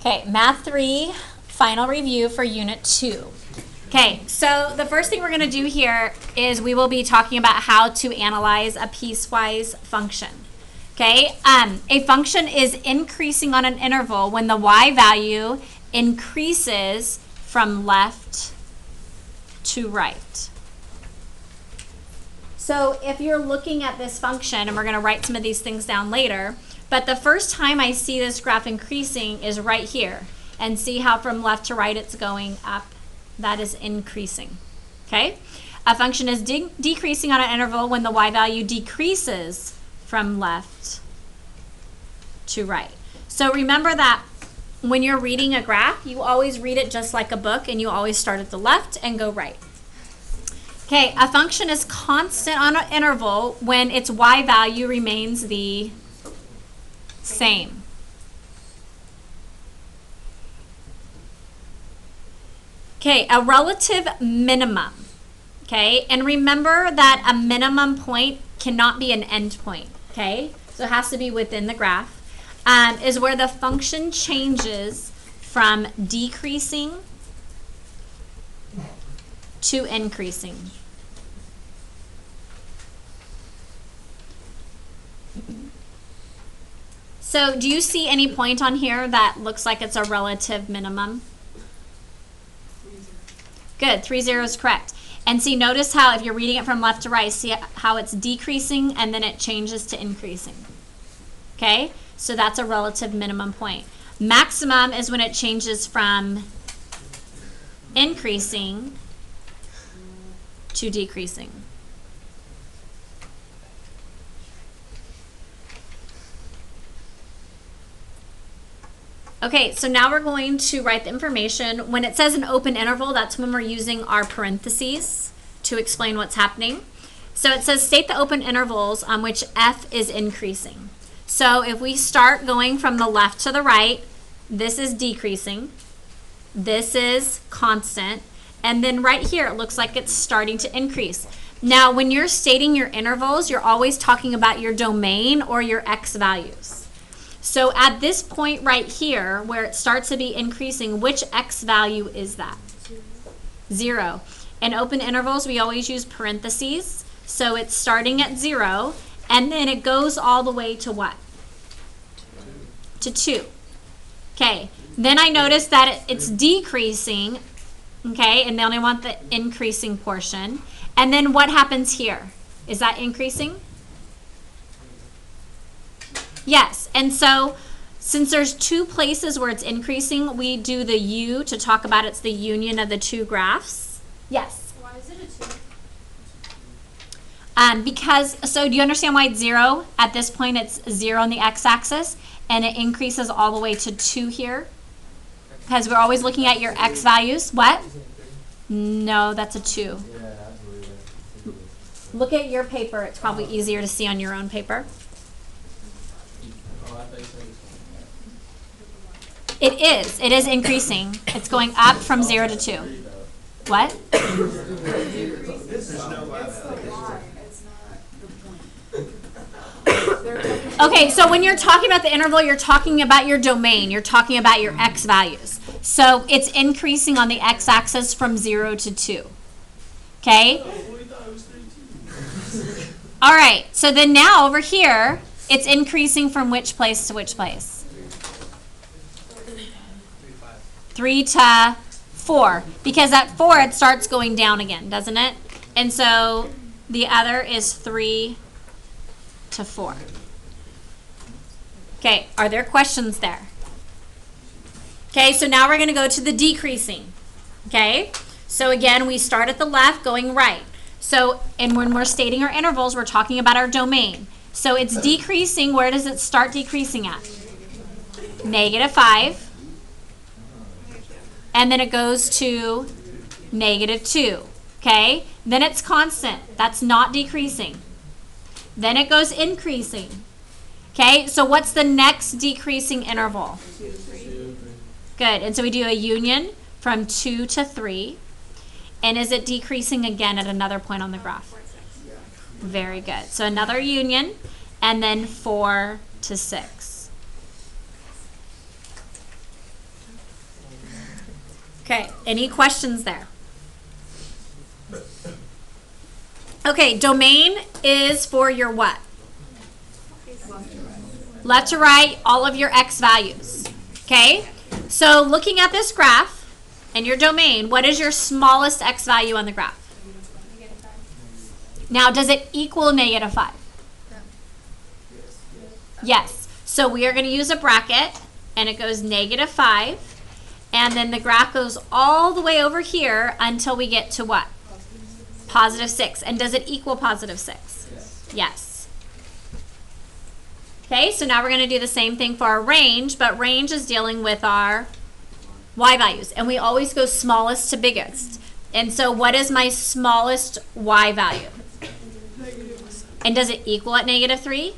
Okay, Math 3, final review for Unit 2. Okay, so the first thing we're going to do here is we will be talking about how to analyze a piecewise function. Okay, a function is increasing on an interval when the y value increases from left to right. So if you're looking at this function, and we're going to write some of these things down later, but the first time I see this graph increasing is right here. And see how from left to right it's going up. That is increasing. Okay? A function is decreasing on an interval when the y value decreases from left to right. So remember that when you're reading a graph, you always read it just like a book, and you always start at the left and go right. Okay, a function is constant on an interval when its y value remains the same. Okay, a relative minimum. Okay, and remember that a minimum point cannot be an end point. Okay, so it has to be within the graph. Is where the function changes from decreasing to increasing. So do you see any point on here that looks like it's a relative minimum? Good, 3 0 is correct. And see, notice how if you're reading it from left to right, see how it's decreasing and then it changes to increasing. Okay, so that's a relative minimum point. Maximum is when it changes from increasing to decreasing. Okay, so now we're going to write the information. When it says an open interval, that's when we're using our parentheses to explain what's happening. So it says state the open intervals on which f is increasing. So if we start going from the left to the right, this is decreasing, this is constant, and then right here it looks like it's starting to increase. Now when you're stating your intervals, you're always talking about your domain or your x values. So at this point right here, where it starts to be increasing, which x value is that? 0. In open intervals, we always use parentheses. So it's starting at 0, and then it goes all the way to what? To 2. Okay, then I notice that it's decreasing, okay, and they only want the increasing portion. And then what happens here? Is that increasing? Yes, and so since there's 2 places where it's increasing, we do the U to talk about it's the union of the 2 graphs. Yes? Why is it a 2? Because, so do you understand why it's 0? At this point it's 0 on the x-axis, and it increases all the way to 2 here? Because we're always looking at your x values. What? No, that's a 2. Look at your paper. It's probably easier to see on your own paper. It is. It is increasing. It's going up from 0 to 2. What? Okay, so when you're talking about the interval, you're talking about your domain. You're talking about your x values. So it's increasing on the x-axis from 0 to 2. Okay? All right, so then now over here, it's increasing from which place to which place? 3 to 4, because at 4 it starts going down again, doesn't it? And so the other is 3 to 4. Okay, are there questions there? Okay, so now we're going to go to the decreasing. Okay, so again, we start at the left going right. So, and when we're stating our intervals, we're talking about our domain. So it's decreasing. Where does it start decreasing at? -5. And then it goes to -2, okay? Then it's constant. That's not decreasing. Then it goes increasing, okay? So what's the next decreasing interval? 2. Good, and so we do a union from 2 to 3. And is it decreasing again at another point on the graph? Very good. So another union, and then 4 to 6. Okay, any questions there? Okay, domain is for your what? Left to right, all of your x values. Okay, so looking at this graph and your domain, what is your smallest x value on the graph? Now, does it equal -5? Yes. So we are going to use a bracket, and it goes -5, and then the graph goes all the way over here until we get to what? +6. And does it equal +6? Yes. Okay, so now we're going to do the same thing for our range, but range is dealing with our y values, and we always go smallest to biggest. And so what is my smallest y value? And does it equal at -3?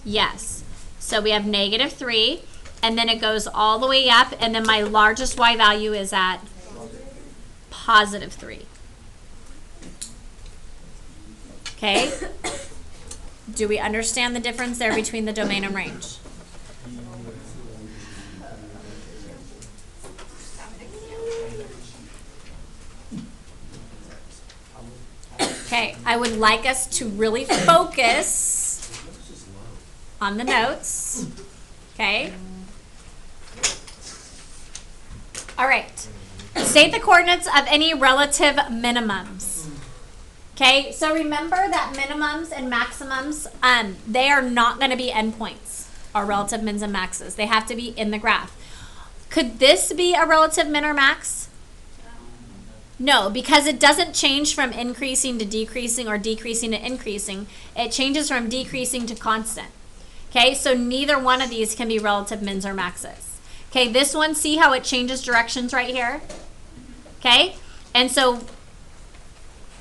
Yes. So we have -3, and then it goes all the way up, and then my largest y value is at +3. Okay? Do we understand the difference there between the domain and range? Okay, I would like us to really focus on the notes. Okay? All right. State the coordinates of any relative minimums. Okay, so remember that minimums and maximums, they are not going to be endpoints, or relative mins and maxes. They have to be in the graph. Could this be a relative min or max? No, because it doesn't change from increasing to decreasing or decreasing to increasing. It changes from decreasing to constant. Okay, so neither one of these can be relative mins or maxes. Okay, this one, see how it changes directions right here? Okay, and so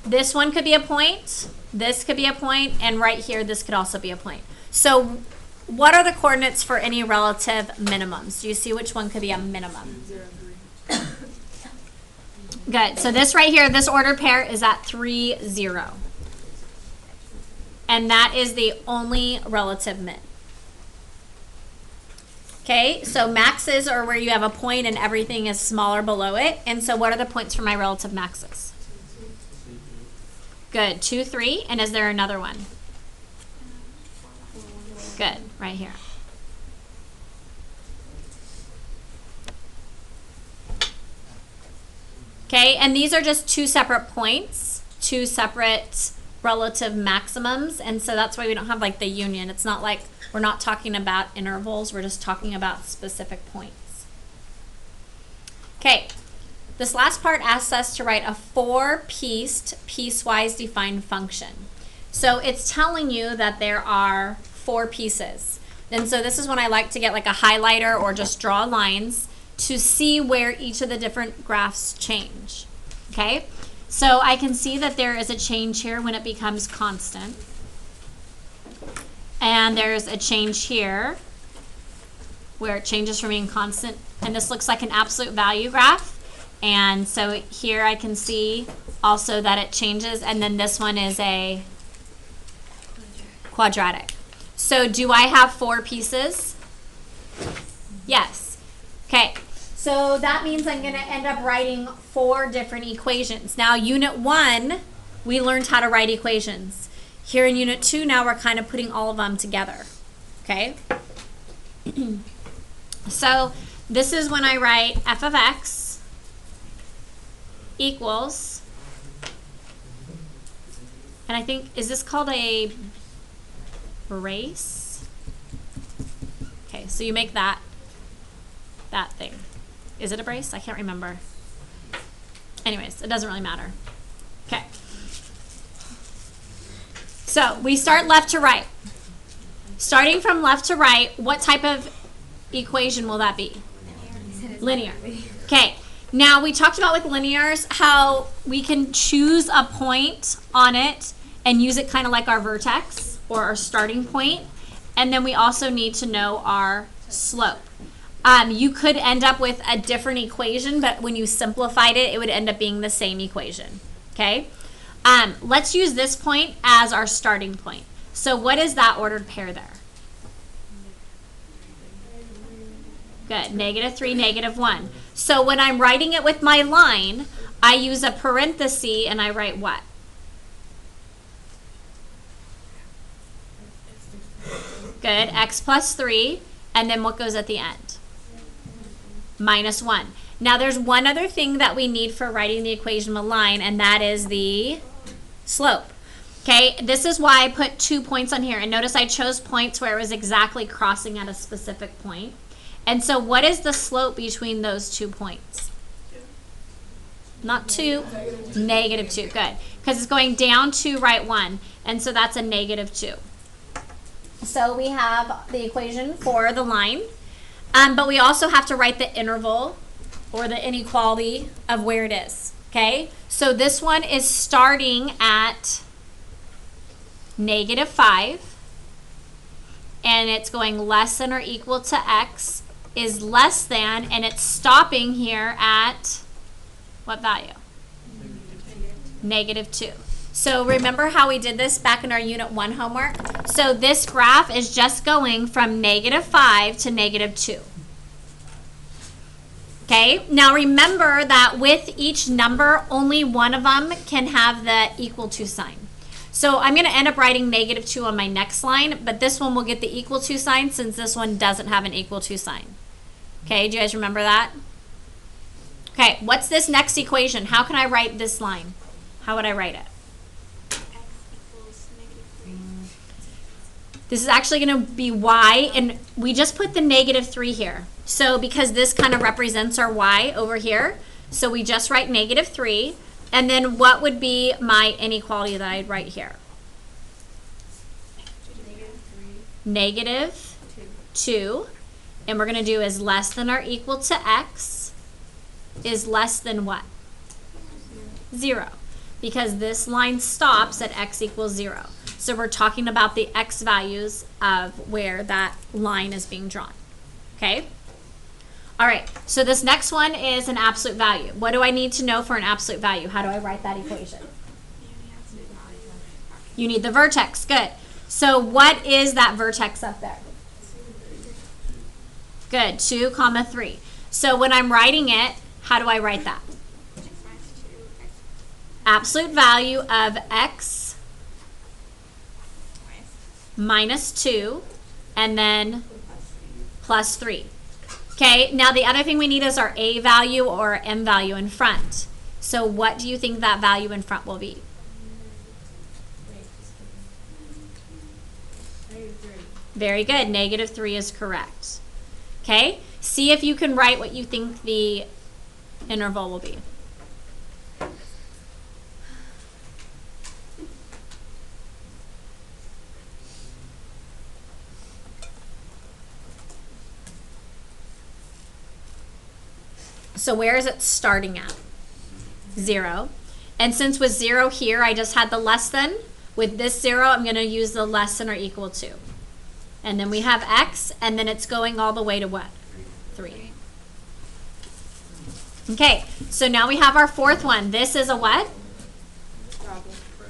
this one could be a point, this could be a point, and right here, this could also be a point. So what are the coordinates for any relative minimums? Do you see which one could be a minimum? 0, 3. Good. So this right here, this ordered pair is at 3, 0. And that is the only relative min. Okay, so maxes are where you have a point and everything is smaller below it. And so what are the points for my relative maxes? Good. 2, 3. And is there another one? Good. Right here. Okay, and these are just two separate points, two separate relative maximums, and so that's why we don't have like the union. It's not like we're not talking about intervals, we're just talking about specific points. Okay, this last part asks us to write a 4-pieced, piecewise defined function. So it's telling you that there are 4 pieces. And so this is when I like to get like a highlighter or just draw lines to see where each of the different graphs change. Okay, so I can see that there is a change here when it becomes constant. And there's a change here where it changes from being constant. And this looks like an absolute value graph. And so here I can see also that it changes. And then this one is a quadratic. So do I have 4 pieces? Yes. Okay. So that means I'm going to end up writing 4 different equations. Now, Unit 1, we learned how to write equations. Here in Unit 2, now we're kind of putting all of them together. Okay? So this is when I write f of x equals, and I think, is this called a brace? Okay, so you make that thing. Is it a brace? I can't remember. Anyways, it doesn't really matter. Okay. So we start left to right. Starting from left to right, what type of equation will that be? Linear. Okay. Now we talked about with linears how we can choose a point on it and use it kind of like our vertex or our starting point. And then we also need to know our slope. You could end up with a different equation, but when you simplified it, it would end up being the same equation. Okay? Let's use this point as our starting point. So what is that ordered pair there? Good. -3, -1. So when I'm writing it with my line, I use a parenthesis and I write what? Good. X plus 3. And then what goes at the end? -1. Now there's one other thing that we need for writing the equation of a line, and that is the slope. Okay, this is why I put 2 points on here. And notice I chose points where it was exactly crossing at a specific point. And so what is the slope between those 2 points? Not 2, -2. Good. Because it's going down 2, right 1. And so that's a -2. So we have the equation for the line. But we also have to write the interval or the inequality of where it is. Okay? So this one is starting at -5. And it's going less than or equal to x is less than, and it's stopping here at what value? -2. So remember how we did this back in our Unit 1 homework? So this graph is just going from -5 to -2. Okay, now remember that with each number, only one of them can have the equal to sign. So I'm going to end up writing -2 on my next line, but this one will get the equal to sign since this one doesn't have an equal to sign. Okay, do you guys remember that? Okay, what's this next equation? How can I write this line? How would I write it? This is actually going to be y, and we just put the -3 here. So because this kind of represents our y over here, so we just write -3. And then what would be my inequality that I'd write here? -2. And we're going to do is less than or equal to x is less than what? 0. Because this line stops at x equals 0. So we're talking about the x values of where that line is being drawn. Okay? All right, so this next one is an absolute value. What do I need to know for an absolute value? How do I write that equation? You need the vertex. Good. So what is that vertex up there? Good. 2, 3. So when I'm writing it, how do I write that? Absolute value of x minus 2 and then plus 3. Okay, now the other thing we need is our a value or m value in front. So what do you think that value in front will be? Very good. -3 is correct. Okay, see if you can write what you think the interval will be. So where is it starting at? 0. And since with 0 here, I just had the less than. With this 0, I'm going to use the less than or equal to. And then we have x, and then it's going all the way to what? 3. Okay, so now we have our fourth one. This is a what?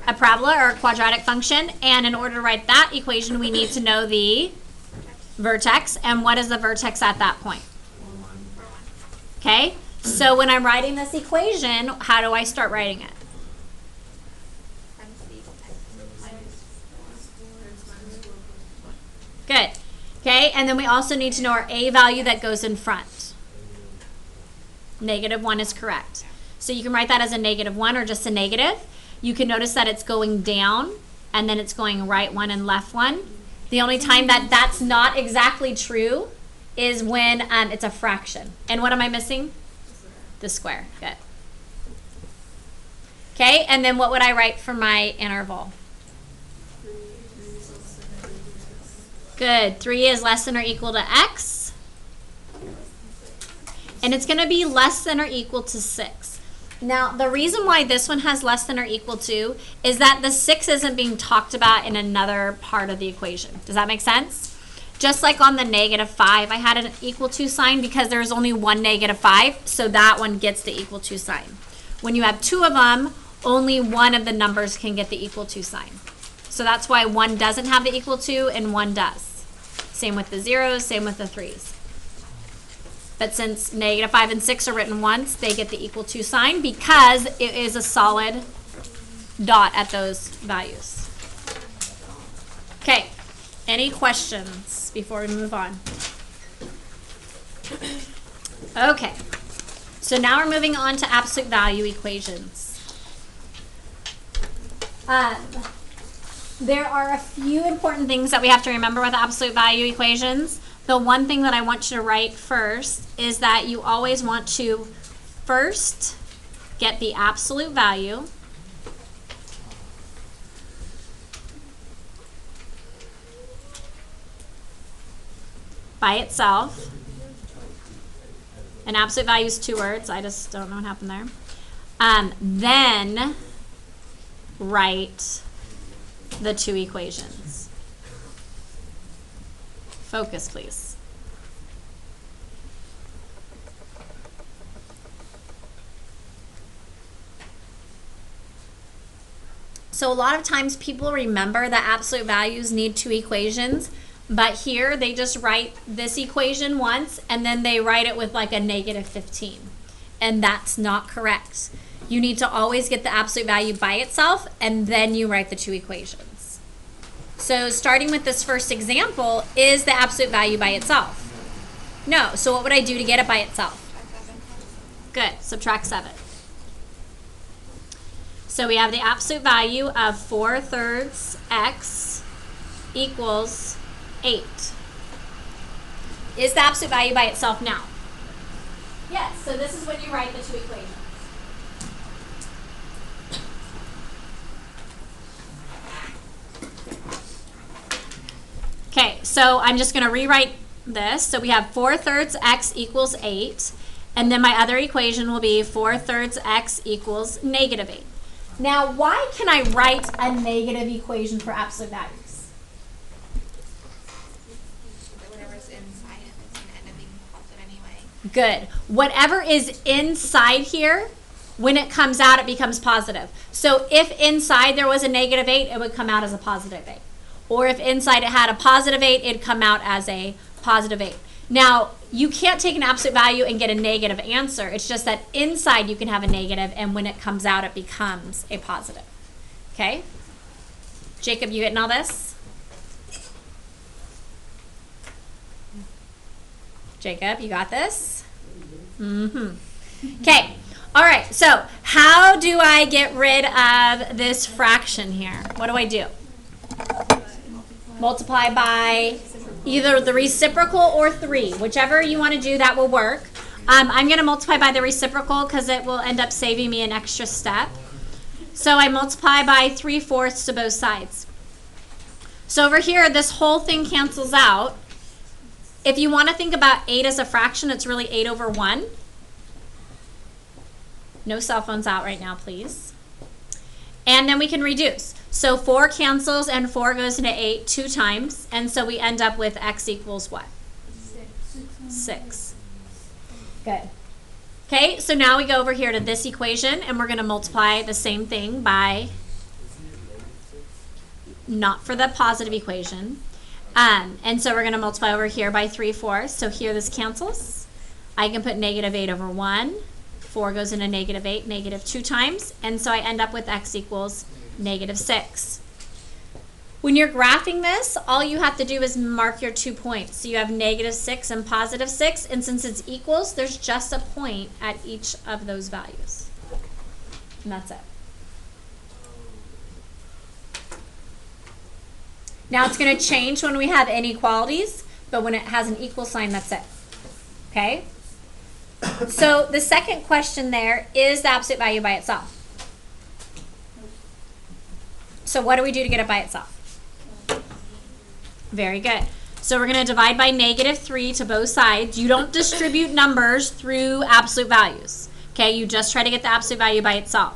A parabola or a quadratic function. And in order to write that equation, we need to know the vertex. And what is the vertex at that point? Okay, so when I'm writing this equation, how do I start writing it? Good. Okay, and then we also need to know our a value that goes in front. -1 is correct. So you can write that as a -1 or just a negative. You can notice that it's going down and then it's going right 1 and left 1. The only time that that's not exactly true is when it's a fraction. And what am I missing? The square. Good. Okay, and then what would I write for my interval? Good. 3 is less than or equal to x. And it's going to be less than or equal to 6. Now, the reason why this one has less than or equal to is that the 6 isn't being talked about in another part of the equation. Does that make sense? Just like on the -5, I had an equal to sign because there's only one -5, so that one gets the equal to sign. When you have 2 of them, only one of the numbers can get the equal to sign. So that's why one doesn't have the equal to and one does. Same with the 0s, same with the 3s. But since -5 and 6 are written once, they get the equal to sign because it is a solid dot at those values. Okay, any questions before we move on? Okay, so now we're moving on to absolute value equations. There are a few important things that we have to remember with absolute value equations. The one thing that I want you to write first is that you always want to first get the absolute value by itself. And absolute value is 2 words. I just don't know what happened there. Then write the 2 equations. Focus, please. So a lot of times people remember that absolute values need 2 equations, but here they just write this equation once and then they write it with like a -15. And that's not correct. You need to always get the absolute value by itself and then you write the 2 equations. So starting with this first example, is the absolute value by itself? No. So what would I do to get it by itself? Good. Subtract 7. So we have the absolute value of 4/3 x equals 8. Is the absolute value by itself now? Yes. So this is when you write the 2 equations. Okay, so I'm just going to rewrite this. So we have 4/3 x equals 8. And then my other equation will be 4/3 x equals -8. Now, why can I write a negative equation for absolute values? Whatever's inside it is going to end up being positive anyway. Good. Whatever is inside here, when it comes out, it becomes positive. So if inside there was a -8, it would come out as a +8. Or if inside it had a +8, it'd come out as a +8. Now, you can't take an absolute value and get a negative answer. It's just that inside you can have a negative, and when it comes out, it becomes a positive. Okay? Jacob, you getting all this? Jacob, you got this? Mm-hmm. Okay. All right. So how do I get rid of this fraction here? What do? Multiply by either the reciprocal or 3. Whichever you want to do, that will work. I'm going to multiply by the reciprocal because it will end up saving me an extra step. So I multiply by 3/4 to both sides. So over here, this whole thing cancels out. If you want to think about 8 as a fraction, it's really 8/1. No cell phones out right now, please. And then we can reduce. So 4 cancels and 4 goes into 8 2 times. And so we end up with x equals what? 6. Good. Okay, so now we go over here to this equation and we're going to multiply the same thing by, not for the positive equation. And so we're going to multiply over here by 3/4. So here this cancels. I can put -8/1. 4 goes into -8, -2 times. And so I end up with x equals -6. When you're graphing this, all you have to do is mark your 2 points. So you have -6 and +6, and since it's equals, there's just a point at each of those values. And that's it. Now it's going to change when we have inequalities, but when it has an equal sign, that's it. Okay? So the second question there is the absolute value by itself. So what do we do to get it by itself? Very good. So we're going to divide by -3 to both sides. You don't distribute numbers through absolute values. Okay, you just try to get the absolute value by itself.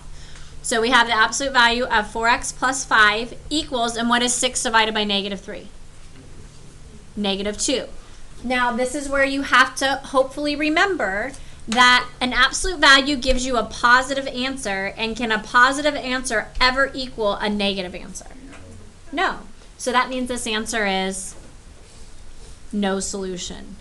So we have the absolute value of 4x plus 5 equals, and what is 6 divided by -3? -2. Now this is where you have to hopefully remember that an absolute value gives you a positive answer, and can a positive answer ever equal a negative answer? No. So that means this answer is no solution.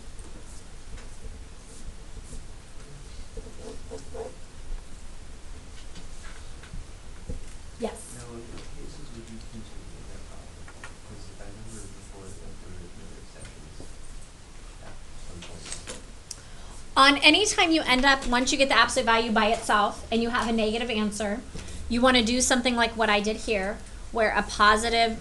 On any time you end up, once you get the absolute value by itself and you have a negative answer, you want to do something like what I did here, where a positive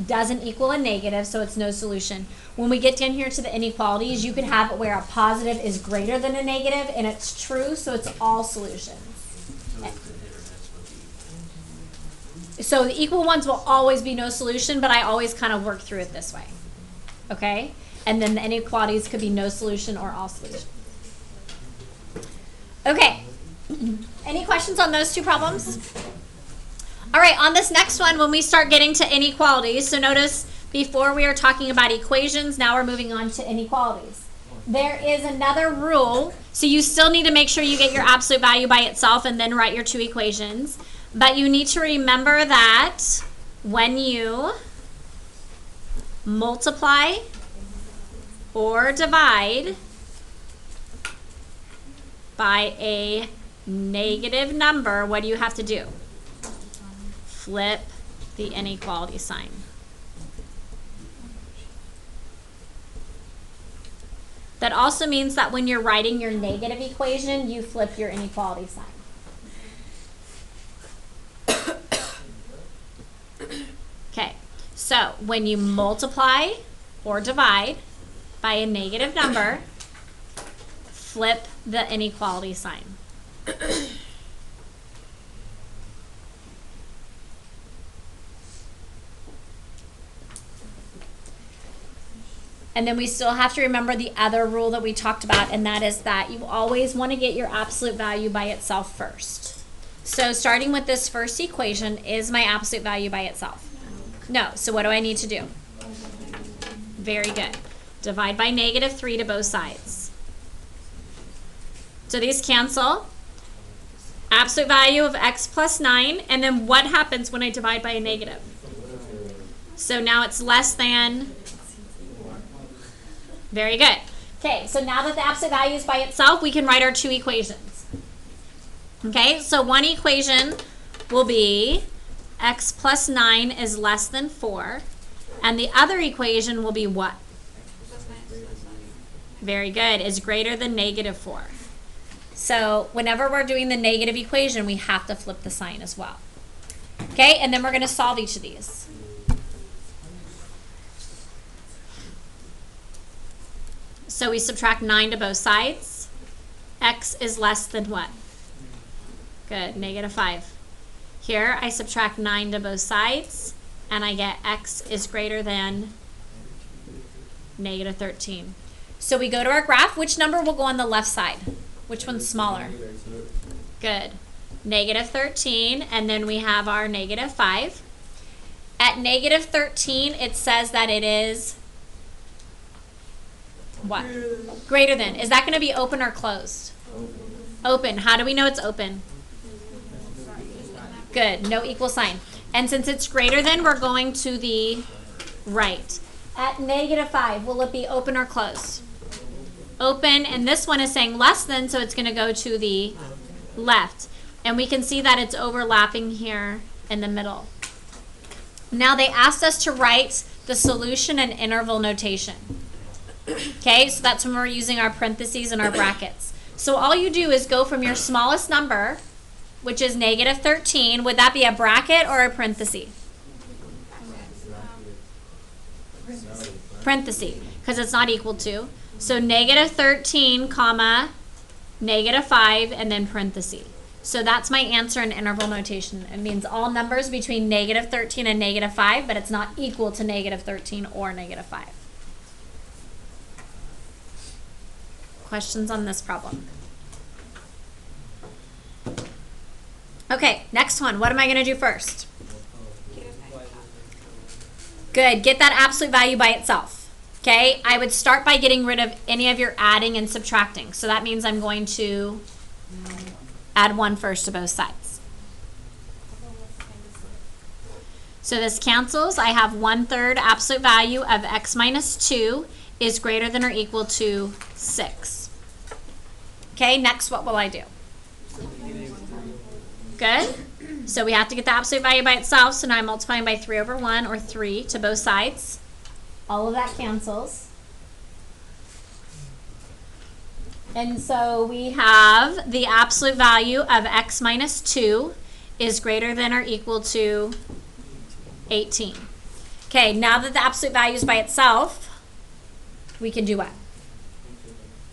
doesn't equal a negative, so it's no solution. When we get down here to the inequalities, you could have it where a positive is greater than a negative, and it's true, so it's all solutions. So the equal ones will always be no solution, but I always kind of work through it this way. Okay? And then the inequalities could be no solution or all solution. Okay. Any questions on those two problems? All right, on this next one, when we start getting to inequalities, so notice before we are talking about equations, now we're moving on to inequalities. There is another rule, so you still need to make sure you get your absolute value by itself and then write your two equations. But you need to remember that when you multiply or divide by a negative number, what do you have to do? Flip the inequality sign. That also means that when you're writing your negative equation, you flip your inequality sign. Okay, so when you multiply or divide by a negative number, flip the inequality sign. And then we still have to remember the other rule that we talked about, and that is that you always want to get your absolute value by itself first. So starting with this first equation, is my absolute value by itself? No. So what do I need to do? Very good. Divide by -3 to both sides. So these cancel. Absolute value of x plus 9, and then what happens when I divide by a negative? So now it's less than. Very good. Okay, so now that the absolute value is by itself, we can write our two equations. Okay, so one equation will be x plus 9 is less than 4, and the other equation will be what? Very good, is greater than -4. So whenever we're doing the negative equation, we have to flip the sign as well. Okay, and then we're going to solve each of these. So we subtract 9 to both sides. X is less than what? Good, -5. Here I subtract 9 to both sides, and I get x is greater than -13. So we go to our graph. Which number will go on the left side? Which one's smaller? Good. -13, and then we have our -5. At -13, it says that it is what? Greater than. Is that going to be open or closed? Open. How do we know it's open? Good. No equal sign. And since it's greater than, we're going to the right. At -5, will it be open or closed? Open, and this one is saying less than, so it's going to go to the left. And we can see that it's overlapping here in the middle. Now they asked us to write the solution in interval notation. Okay, so that's when we're using our parentheses and our brackets. So all you do is go from your smallest number, which is -13. Would that be a bracket or a parenthesis? Parenthesis, because it's not equal to. So -13, comma, -5, and then parenthesis. So that's my answer in interval notation. It means all numbers between -13 and -5, but it's not equal to -13 or -5. Questions on this problem? Okay, next one. What am I going to do first? Good. Get that absolute value by itself. Okay, I would start by getting rid of any of your adding and subtracting. So that means I'm going to add 1 first to both sides. So this cancels. I have 1/3 absolute value of x minus 2 is greater than or equal to 6. Okay, next what will I do? Good. So we have to get the absolute value by itself. So now I'm multiplying by 3/1 or 3 to both sides. All of that cancels. And so we have the absolute value of x minus 2 is greater than or equal to 18. Okay, now that the absolute value is by itself, we can do what?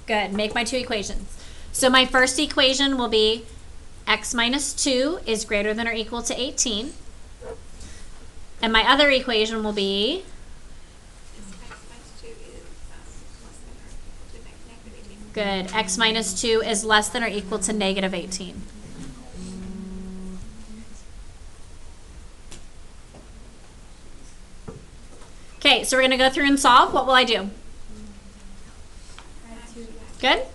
Good, make my two equations. So my first equation will be x minus 2 is greater than or equal to 18. And my other equation will be good, x minus 2 is less than or equal to negative 18. Okay, so we're going to go through and solve. What will I do? Good.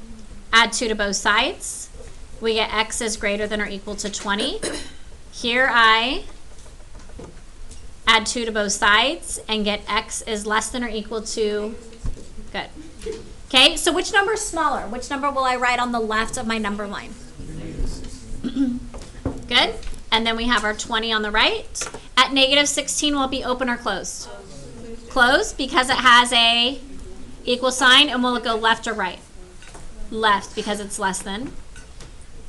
Add 2 to both sides. We get x is greater than or equal to 20. Here I add 2 to both sides and get x is less than or equal to, good. Okay, so which number is smaller? Which number will I write on the left of my number line? Good. And then we have our 20 on the right. At negative 16, will it be open or closed? Closed, because it has a equal sign, and will it go left or right? Left, because it's less than.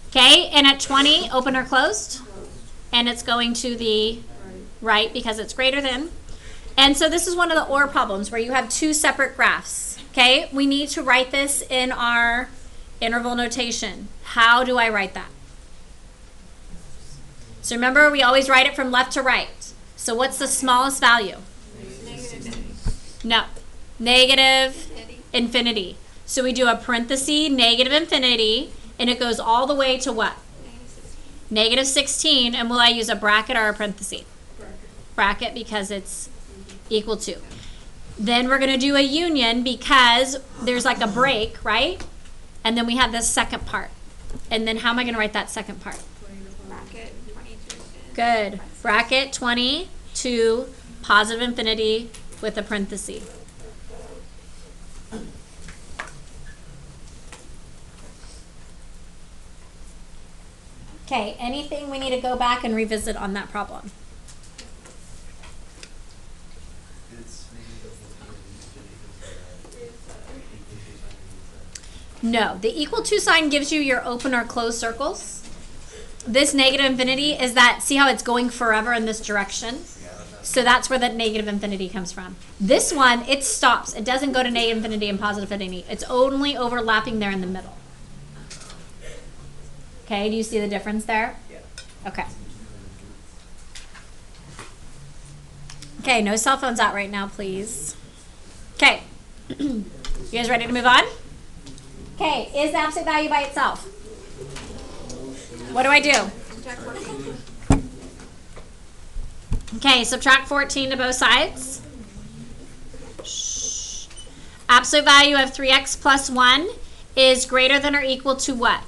Okay, and at 20, open or closed? And it's going to the right because it's greater than. And so this is one of the OR problems where you have two separate graphs. Okay, we need to write this in our interval notation. How do I write that? So remember, we always write it from left to right. So what's the smallest value? No, negative infinity. So we do a parenthesis, negative infinity, and it goes all the way to what? Negative 16, and will I use a bracket or a parenthesis? Bracket, because it's equal to. Then we're going to do a union because there's like a break, right? And then we have this second part. And then how am I going to write that second part? Bracket 22. Good. Bracket 20 to positive infinity with a parenthesis. Okay, anything we need to go back and revisit on that problem? No, the equal to sign gives you your open or closed circles. This negative infinity is that, see how it's going forever in this direction? So that's where that negative infinity comes from. This one, it stops. It doesn't go to negative infinity and positive infinity. It's only overlapping there in the middle. Okay, do you see the difference there? Yeah. Okay. Okay, no cell phones out right now, please. Okay. You guys ready to move on? Okay, is the absolute value by itself? What do I do? Subtract 14. Okay, subtract 14 to both sides. Shh. Absolute value of 3x plus 1 is greater than or equal to what?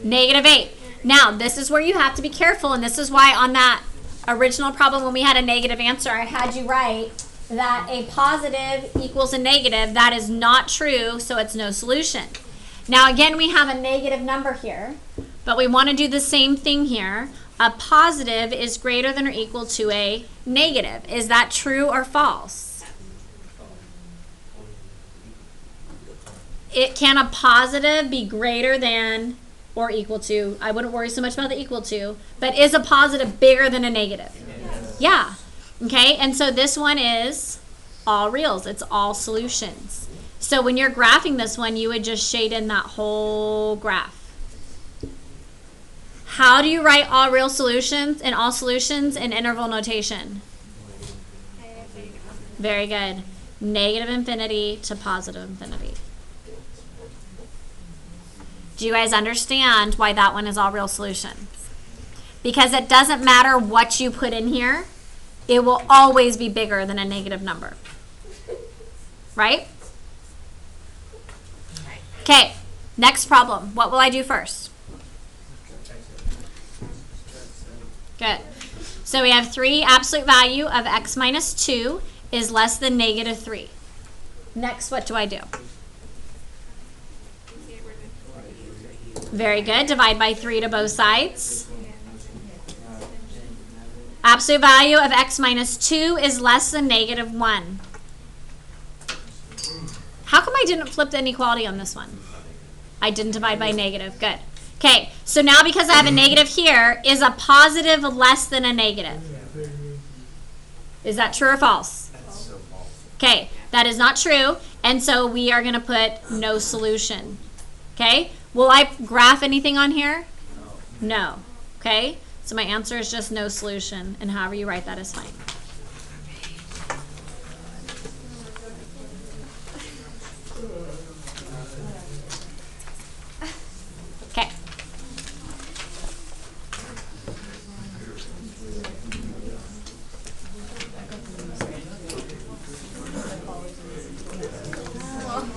Negative 8. Now, this is where you have to be careful, and this is why on that original problem when we had a negative answer, I had you write that a positive equals a negative. That is not true, so it's no solution. Now, again, we have a negative number here, but we want to do the same thing here. A positive is greater than or equal to a negative. Is that true or false? Can a positive be greater than or equal to? I wouldn't worry so much about the equal to, but is a positive bigger than a negative? Yes. Yeah. Okay, and so this one is all reals. It's all solutions. So when you're graphing this one, you would just shade in that whole graph. How do you write all real solutions and all solutions in interval notation? Very good. Negative infinity to positive infinity. Do you guys understand why that one is all real solutions? Because it doesn't matter what you put in here, it will always be bigger than a negative number. Right? Okay, next problem. What will I do first? Good. So we have 3, absolute value of x minus 2 is less than negative 3. Next, what do I do? Very good. Divide by 3 to both sides. Absolute value of x minus 2 is less than negative 1. How How come I didn't flip the inequality on this one? I didn't divide by negative. Good. Okay, so now because I have a negative here, is a positive less than a negative? Is that true or false? That's so false. Okay, that is not true, and so we are going to put no solution. Okay, will I graph anything on here? No. Okay, so my answer is just no solution, and however you write that is fine. Okay.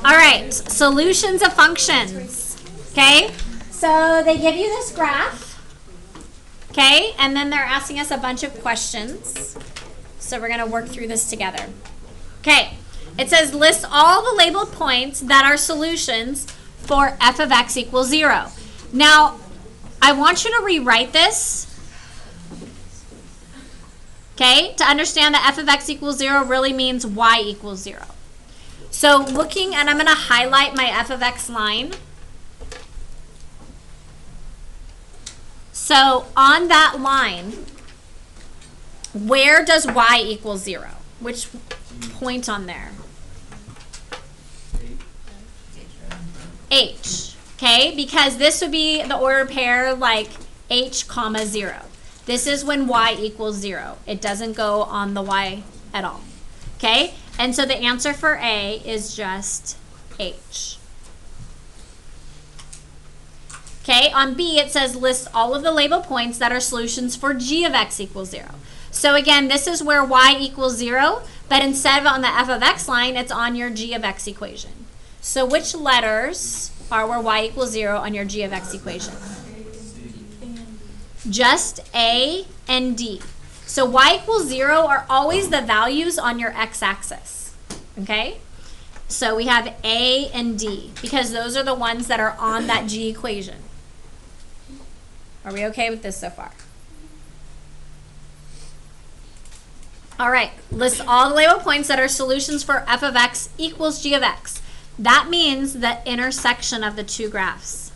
All right, solutions of functions. Okay, so they give you this graph. Okay, and then they're asking us a bunch of questions. So we're going to work through this together. Okay, it says list all the labeled points that are solutions for f of x equals 0. Now, I want you to rewrite this. Okay, to understand that f of x equals 0 really means y equals 0. So looking, and I'm going to highlight my f of x line. So on that line, where does y equal 0? Which point on there? H. Okay, because this would be the order pair like h comma 0. This is when y equals 0. It doesn't go on the y at all. Okay, and so the answer for A is just H. Okay, on B it says list all of the label points that are solutions for g of x equals 0. So again, this is where y equals 0, but instead of on the f of x line, it's on your g of x equation. So which letters are where y equals 0 on your g of x equation? Just A and D. So y equals 0 are always the values on your x-axis, okay? So we have A and D because those are the ones that are on that g equation. Are we okay with this so far? All right, list all the label points that are solutions for f of x equals g of x. That means the intersection of the two graphs.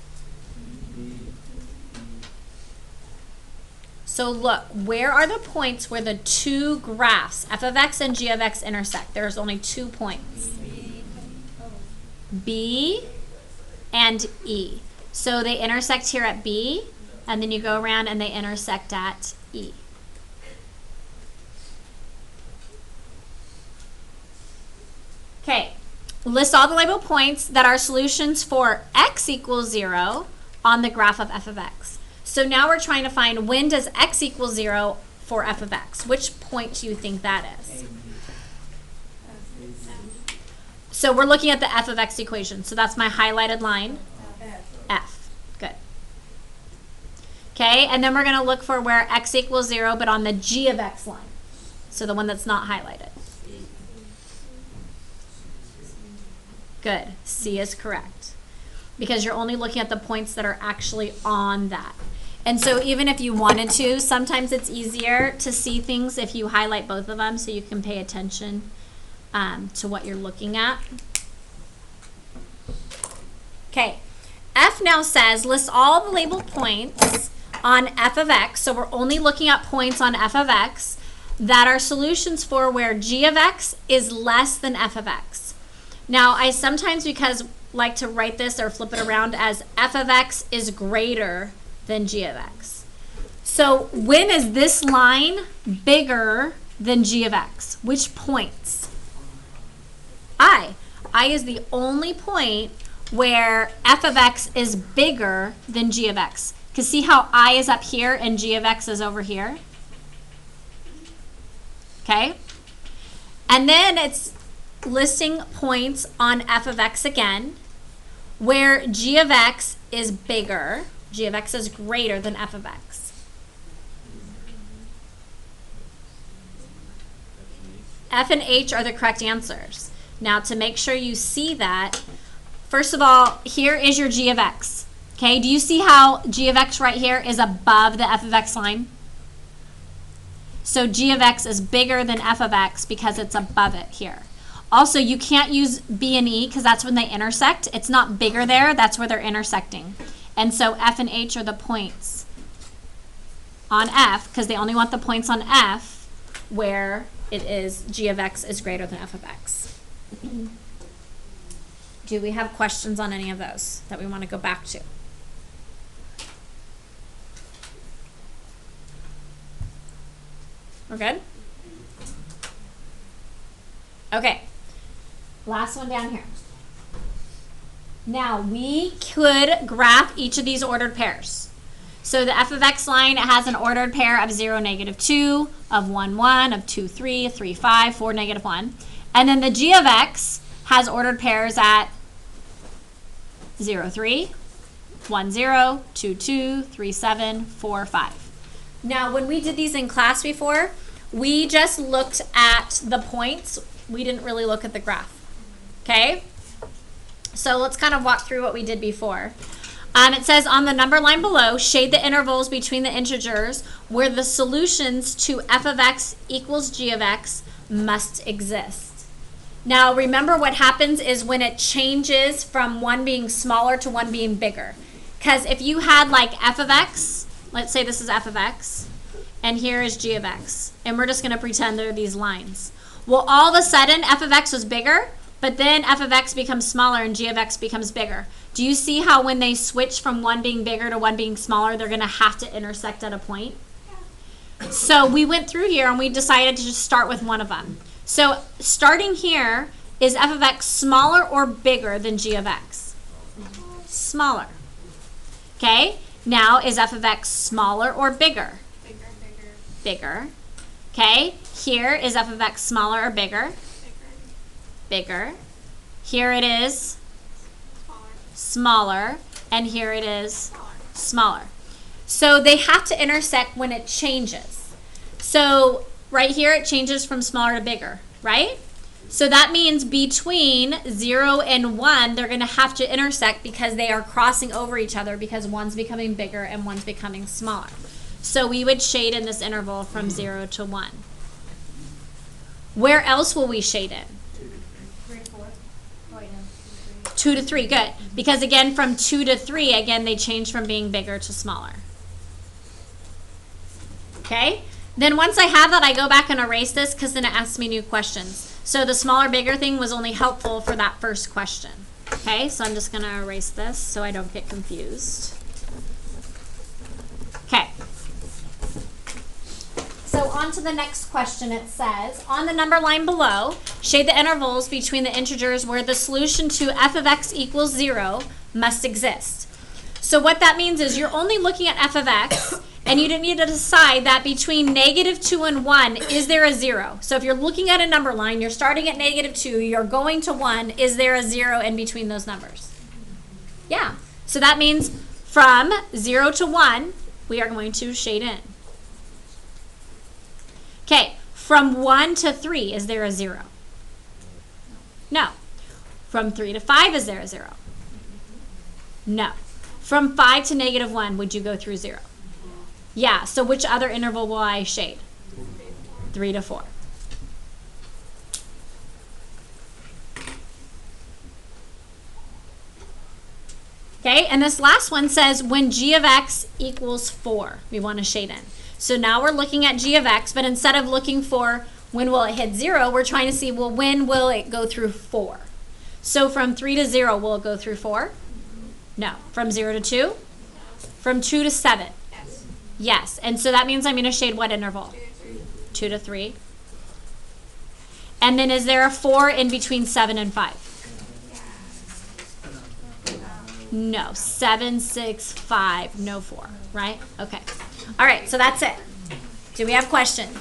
So look, where are the points where the two graphs, f of x and g of x, intersect? There's only 2 points. B and E. So they intersect here at B, and then you go around and they intersect at E. Okay, list all the label points that are solutions for x equals 0 on the graph of f of x. So now we're trying to find when does x equal 0 for f of x. Which point do you think that is? So we're looking at the f of x equation. So that's my highlighted line. F. Good. Okay, and then we're going to look for where x equals 0, but on the g of x line. So the one that's not highlighted. Good. C is correct. Because you're only looking at the points that are actually on that. And so even if you wanted to, sometimes it's easier to see things if you highlight both of them so you can pay attention to what you're looking at. Okay. F now says list all the labeled points on f of x. So we're only looking at points on f of x that are solutions for where g of x is less than f of x. Now, I sometimes, because like to write this or flip it around as f of x is greater than g of x. So when is this line bigger than g of x? Which points? I. I is the only point where f of x is bigger than g of x. Because see how I is up here and g of x is over here? Okay? And then it's listing points on f of x again, where g of x is bigger, g of x is greater than f of x. F and H are the correct answers. Now to make sure you see that, first of all, here is your g of x. Okay, do you see how g of x right here is above the f of x line? So g of x is bigger than f of x because it's above it here. Also, you can't use B and E because that's when they intersect. It's not bigger there. That's where they're intersecting. And so F and H are the points on F because they only want the points on F where it is G of X is greater than F of X. Do we have questions on any of those that we want to go back to? We're good? Okay. Last one down here. Now, we could graph each of these ordered pairs. So the f of x line, it has an ordered pair of 0, -2, of 1, 1, of 2, 3, 3, 5, 4, -1. And then the g of x has ordered pairs at 0, 3, 1, 0, 2, 2, 3, 7, 4, 5. Now, when we did these in class before, we just looked at the points. We didn't really look at the graph. Okay? So let's kind of walk through what we did before. It says on the number line below, shade the intervals between the integers where the solutions to f of x equals g of x must exist. Now remember what happens is when it changes from one being smaller to one being bigger. Because if you had like f of x, let's say this is f of x, and here is g of x, and we're just going to pretend there are these lines. Well, all of a sudden f of x was bigger, but then f of x becomes smaller and g of x becomes bigger. Do you see how when they switch from one being bigger to one being smaller, they're going to have to intersect at a point? So we went through here and we decided to just start with one of them. So starting here, is f of x smaller or bigger than g of x? Smaller. Okay, now is f of x smaller or bigger? Bigger. Bigger. Okay, here is f of x smaller or bigger? Bigger. Here it is smaller, and here it is smaller. So they have to intersect when it changes. So right here it changes from smaller to bigger, right? So that means between 0 and 1, they're going to have to intersect because they are crossing over each other because one's becoming bigger and one's becoming smaller. So we would shade in this interval from 0 to 1. Where else will we shade in? 2 to 3, good. Because again, from 2 to 3, again, they change from being bigger to smaller. Okay? Then once I have that, I go back and erase this because then it asks me new questions. So the smaller, bigger thing was only helpful for that first question. Okay, so I'm just going to erase this so I don't get confused. Okay. So on to the next question. It says, on the number line below, shade the intervals between the integers where the solution to f of x equals 0 must exist. So what that means is you're only looking at f of x, and you need to decide that between -2 and 1, is there a 0? So if you're looking at a number line, you're starting at -2, you're going to 1, is there a 0 in between those numbers? Yeah. So that means from 0 to 1, we are going to shade in. Okay, from 1 to 3, is there a 0? No. From 3 to 5, is there a 0? No. From 5 to -1, would you go through 0? Yeah, so which other interval will I shade? 3 to 4. Okay, and this last one says when g of x equals 4, we want to shade in. So now we're looking at g of x, but instead of looking for when will it hit 0, we're trying to see, well, when will it go through 4? So from 3 to 0, will it go through 4? No. From 0 to 2? From 2 to 7? Yes. Yes. And so that means I'm going to shade what interval? 2 to 3. And then is there a 4 in between 7 and 5? No. 7, 6, 5, no 4, right? Okay. All right, so that's it. Do we have questions?